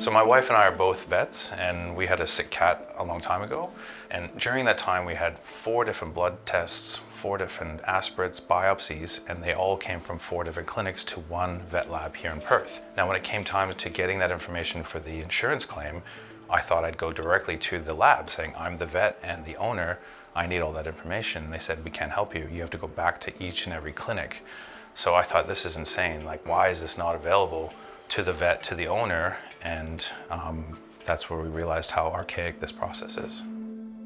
So my wife and I are both vets, and we had a sick cat a long time ago. And during that time, we had 4 different blood tests, 4 different aspirates, biopsies, and they all came from 4 different clinics to one vet lab here in Perth. Now, when it came time to getting that information for the insurance claim, I thought I'd go directly to the lab saying, I'm the vet and the owner, I need all that information. And they said, we can't help you. You have to go back to each and every clinic. So I thought, this is insane. Like, why is this not available to the vet, to the owner? And that's where we realized how archaic this process is.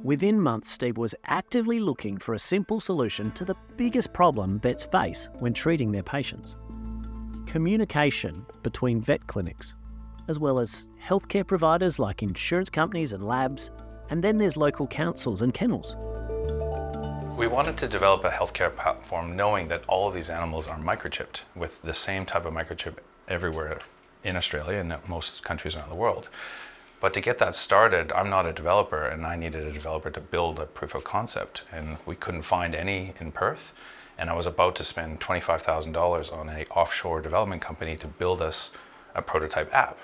Within months, Steve was actively looking for a simple solution to the biggest problem vets face when treating their patients: communication between vet clinics, as well as healthcare providers like insurance companies and labs, and then there's local councils and kennels. We wanted to develop a healthcare platform knowing that all of these animals are microchipped with the same type of microchip everywhere in Australia and most countries around the world. But to get that started, I'm not a developer, and I needed a developer to build a proof of concept, and we couldn't find any in Perth. And I was about to spend $25,000 on an offshore development company to build us a prototype app.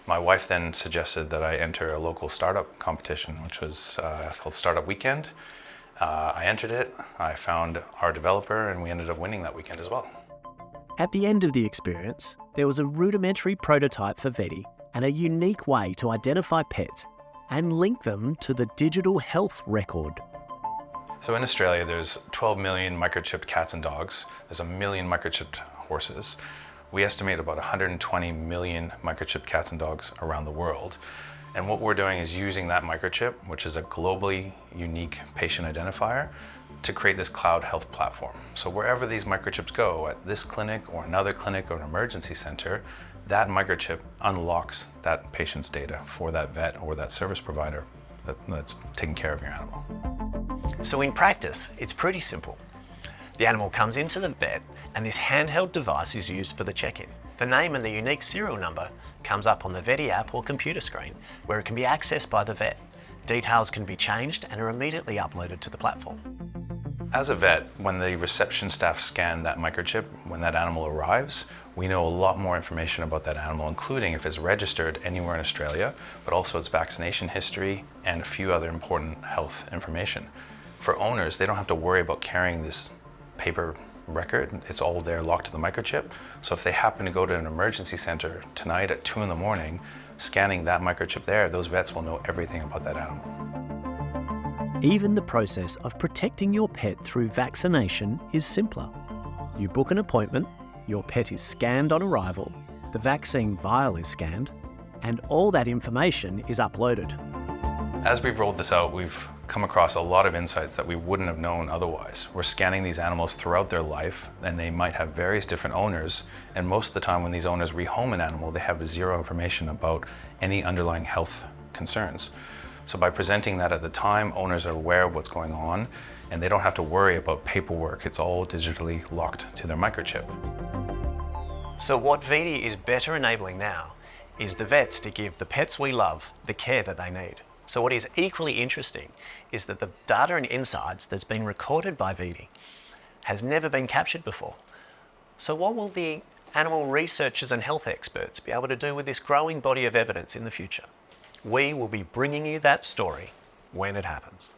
My wife then suggested that I enter a local startup competition, which was called Startup Weekend. I entered it, I found our developer, and we ended up winning that weekend as well. At the end of the experience, there was a rudimentary prototype for Vedi and a unique way to identify pets and link them to the digital health record. So in Australia, there's 12 million microchipped cats and dogs. There's 1 million microchipped horses. We estimate about 120 million microchipped cats and dogs around the world. And what we're doing is using that microchip, which is a globally unique patient identifier, to create this cloud health platform. So wherever these microchips go, at this clinic or another clinic or an emergency center, that microchip unlocks that patient's data for that vet or that service provider that's taking care of your animal. So in practice, it's pretty simple. The animal comes into the vet and this handheld device is used for the check-in. The name and the unique serial number comes up on the Vedi app or computer screen, where it can be accessed by the vet. Details can be changed and are immediately uploaded to the platform. As a vet, when the reception staff scan that microchip, when that animal arrives, we know a lot more information about that animal, including if it's registered anywhere in Australia, but also its vaccination history and a few other important health information. For owners, they don't have to worry about carrying this paper record. It's all there locked to the microchip. So if they happen to go to an emergency center tonight at 2 in the morning, scanning that microchip there, those vets will know everything about that animal. Even the process of protecting your pet through vaccination is simpler. You book an appointment, your pet is scanned on arrival, the vaccine vial is scanned, and all that information is uploaded. As we've rolled this out, we've come across a lot of insights that we wouldn't have known otherwise. We're scanning these animals throughout their life, and they might have various different owners, and most of the time when these owners rehome an animal, they have zero information about any underlying health concerns. So by presenting that at the time, owners are aware of what's going on, and they don't have to worry about paperwork. It's all digitally locked to their microchip. So what Vedi is better enabling now is the vets to give the pets we love the care that they need. So what is equally interesting is that the data and insights that's been recorded by Vedi has never been captured before. So what will the animal researchers and health experts be able to do with this growing body of evidence in the future? We will be bringing you that story when it happens.